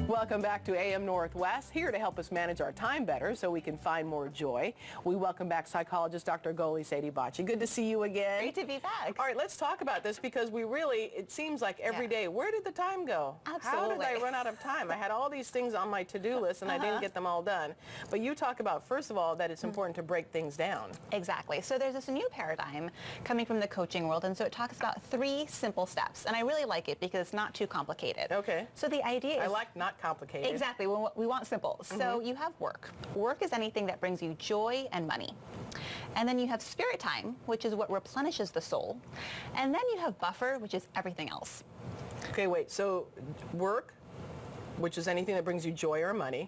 Welcome back to AM Northwest, here to help us manage our time better so we can find more joy. We welcome back psychologist Dr. Goli Sadibachi. Good to see you again. Great to be back. All right, let's talk about this because it seems like every day, where did the time go? Absolutely. How did I run out of time? I had all these things on my to-do list and I didn't get them all done. But you talk about, first of all, that it's important to break things down. Exactly. So there's this new paradigm coming from the coaching world, and so it talks about 3 simple steps. And I really like it because it's not too complicated. Okay. So the idea is... I like not complicated. Exactly. We want simple. So you have work. Work is anything that brings you joy and money. And then you have spirit time, which is what replenishes the soul. And then you have buffer, which is everything else. Okay, wait. So work, which is anything that brings you joy or money.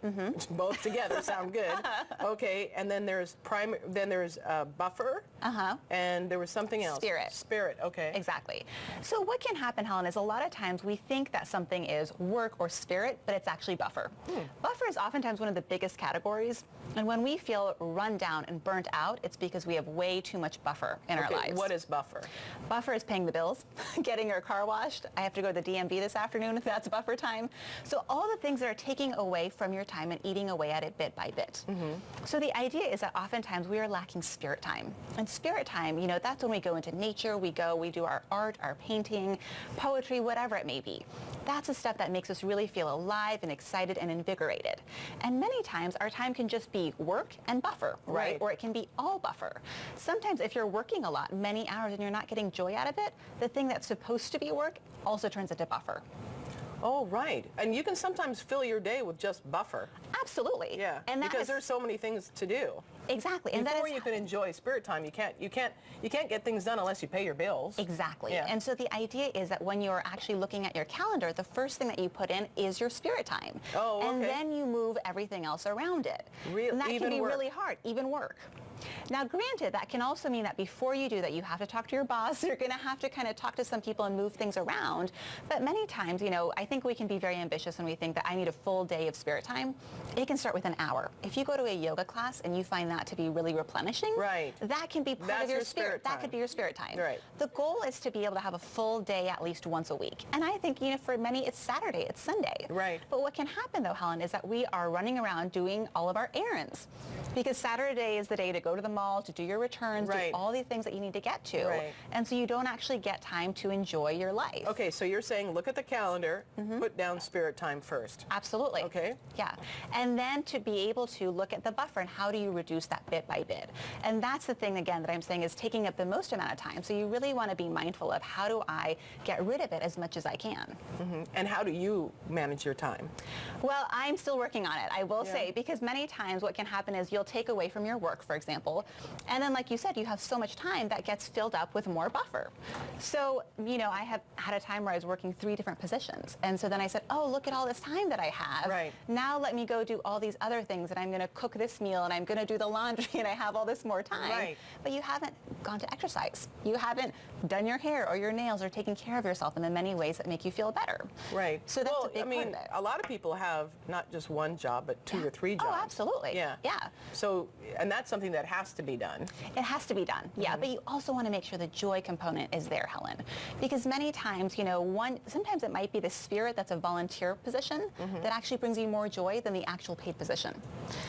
Both together sound good. Okay, and then there's buffer. And there was something else. Spirit. Spirit, okay. Exactly. So what can happen, Helen, is a lot of times we think that something is work or spirit, but it's actually buffer. Buffer is oftentimes one of the biggest categories. And when we feel run down and burnt out, it's because we have way too much buffer in our lives. What is buffer? Buffer is paying the bills, getting your car washed. I have to go to the DMV this afternoon if that's buffer time. So all the things that are taking away from your time and eating away at it bit by bit. So the idea is that oftentimes we are lacking spirit time. And spirit time, you know, that's when we go into nature, we do our art, our painting, poetry, whatever it may be. That's the stuff that makes us really feel alive and excited and invigorated. And many times our time can just be work and buffer, right? Or it can be all buffer. Sometimes if you're working a lot, many hours, and you're not getting joy out of it, the thing that's supposed to be work also turns into buffer. Oh, right. And you can sometimes fill your day with just buffer. Absolutely. Yeah. And because there's so many things to do. Exactly. And before you can enjoy spirit time, you can't get things done unless you pay your bills. Exactly. Yeah. And so the idea is that when you're actually looking at your calendar, the first thing that you put in is your spirit time. Oh, okay. And then you move everything else around it. And that can be really hard, even work. Now, granted, that can also mean that before you do that, you have to talk to your boss. You're going to have to kind of talk to some people and move things around. But many times, you know, I think we can be very ambitious when we think that I need a full day of spirit time. It can start with an hour. If you go to a yoga class and you find that to be really replenishing, that can be part of your spirit. That could be your spirit time. The goal is to be able to have a full day at least once a week. And I think, you know, for many, it's Saturday, it's Sunday. But what can happen, though, Helen, is that we are running around doing all of our errands. Because Saturday is the day to go to the mall, to do your returns, do all the things that you need to get to. And so you don't actually get time to enjoy your life. Okay, so you're saying look at the calendar, put down spirit time first. Absolutely. Okay. Yeah. And then to be able to look at the buffer and how do you reduce that bit by bit. And that's the thing, again, that I'm saying is taking up the most amount of time. So you really want to be mindful of how do I get rid of it as much as I can. And how do you manage your time? Well, I'm still working on it, I will say, because many times what can happen is you'll take away from your work, for example, and then, like you said, you have so much time that gets filled up with more buffer. So, you know, I have had a time where I was working 3 different positions. And so then I said, oh, look at all this time that I have. Now let me go do all these other things, and I'm going to cook this meal, and I'm going to do the laundry, and I have all this more time. But you haven't gone to exercise. You haven't done your hair or your nails or taken care of yourself in the many ways that make you feel better. So that's a big part of it. A lot of people have not just one job, but 2 or 3 jobs. Oh, absolutely. Yeah. So, and that's something that has to be done. It has to be done, but you also want to make sure the joy component is there, Helen. Because many times, you know, sometimes it might be the spirit that's a volunteer position that actually brings you more joy than the actual paid position.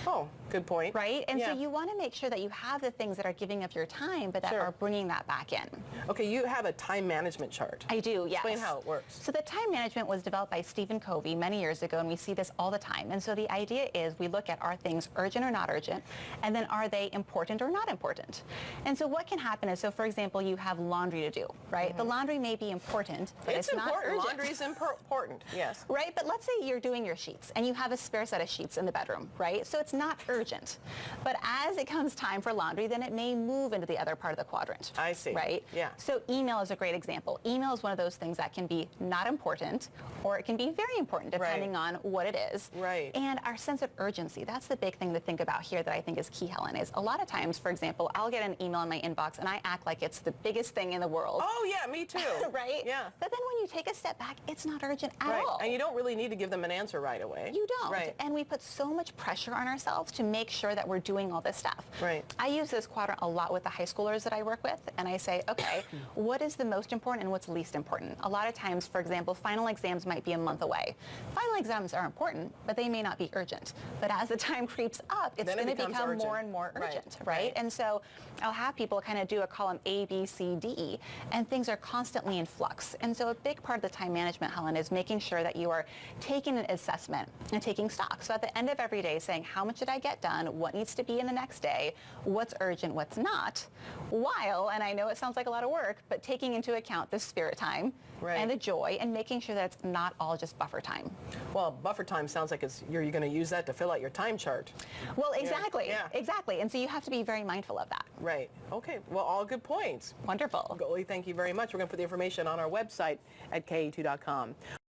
Oh, good point. Right? And so you want to make sure that you have the things that are giving up your time, but that are bringing that back in. Okay, you have a time management chart. I do, yes. Explain how it works. So the time management was developed by Stephen Covey many years ago, and we see this all the time. And so the idea is we look at, are things urgent or not urgent, and then are they important or not important? And so what can happen is, so for example, you have laundry to do, right? The laundry may be important, but it's not urgent. Laundry is important, yes. Right, but let's say you're doing your sheets, and you have a spare set of sheets in the bedroom, right? So it's not urgent. But as it comes time for laundry, then it may move into the other part of the quadrant. I see. Right? Yeah. So email is a great example. Email is one of those things that can be not important, or it can be very important depending on what it is. And our sense of urgency, that's the big thing to think about here that I think is key, Helen, is a lot of times, for example, I'll get an email in my inbox and I act like it's the biggest thing in the world. Oh yeah, me too. Right? Yeah. But then when you take a step back, it's not urgent at all. And you don't really need to give them an answer right away. You don't. And we put so much pressure on ourselves to make sure that we're doing doing all this stuff. Right. I use this quadrant a lot with the high schoolers that I work with, and I say, okay, what is the most important and what's least important? A lot of times, for example, final exams might be a month away. Final exams are important, but they may not be urgent. But as the time creeps up, it's going to become urgent. more and more urgent, right? And so I'll have people kind of do a column A, B, C, D, and things are constantly in flux. And so a big part of the time management, Helen, is making sure that you are taking an assessment and taking stock. So at the end of every day saying, how much did I get done? What needs to be in the next day? What's urgent? What's not? While, and I know it sounds like a lot of work, but taking into account the spirit time and the joy and making sure that it's not all just buffer time. Well, buffer time sounds like you're going to use that to fill out your time chart. Well, exactly. Yeah. Exactly. And so you have to be very mindful of that. Right. Okay. Well, all good points. Wonderful. Goalie, thank you very much. We're going to put the information on our website at KATU.com.